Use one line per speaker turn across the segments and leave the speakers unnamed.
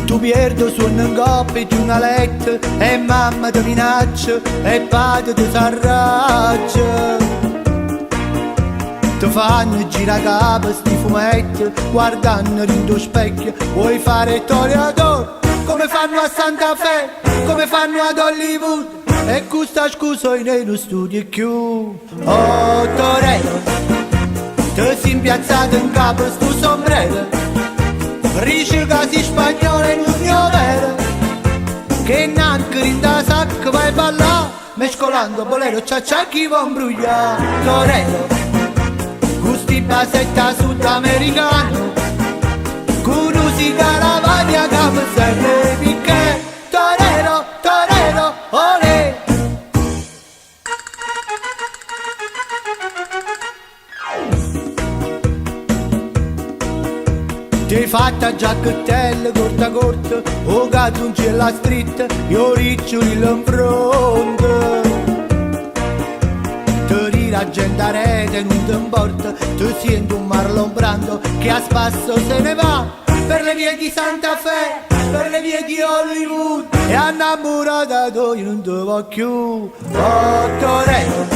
Tu pierdo su un coppo di una letta e mamma ti minaccia e padre ti s'arraggia. Ti fanno girare capo sti fumetti guardando in tuo specchio. Vuoi fare toreador come fanno a Santa Fe, come fanno ad Hollywood, e questa scusa non studi più. Oh torero, ti sei impiazzato in capo sto sombrero, dici che sei spagnolo e non io vero, che neanche in da sacca vai a ballare, mescolando bolero cia chi va a imbrugliare. Torero, gusti basetta sudamericano, con musica lavagna che mi serve picche. Torero, torero, olè. Ti hai fatta giacchettella corta corta, o gattuncella stretta, io riccioli in fronte. Ti rira gente a rete, non ti importa, ti senti un Marlon Brando che a spasso se ne va per le vie di Santa Fe, per le vie di Hollywood, e innamorata tu non ti va più. Oh torero,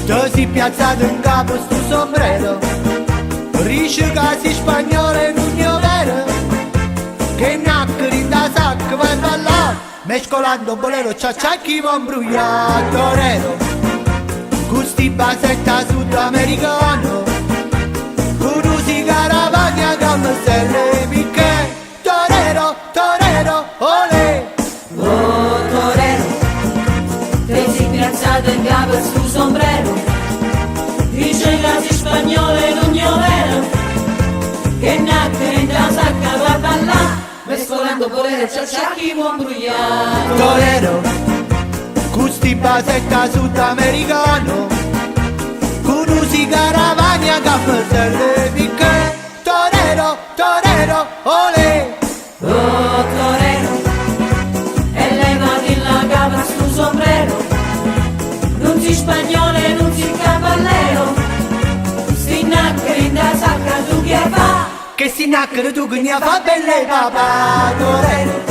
ti sei piazzato in capo sto sombrero, dici che sei spagnolo e non io vero, che naccari in da sacca vai a ballare, mescolando bolero cia chi va a imbrugliare. Torero, gusti basetta sudamericano, con musica ravagna che mi serve picche. Torero, torero, olè.
Oh torero, ti sei piazzato in capo sto sombrero, dice che sei spagnolo e non io vero, che naccare in da sacca va a ballare, mescolando bolero cia chi vuol imbrugliare.
Torero, gusti basetta sudamericano, con musica ravagna che mi serve picche. Torero, torero, olè.
Oh torero, e levati la capa sto sombrero, non si spagnolo e non si cavallero, si naccari in da sacca tu che fa,
Che si naccare tu che ne fa belle papà. Torero,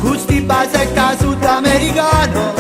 gusti basetta sudamericano,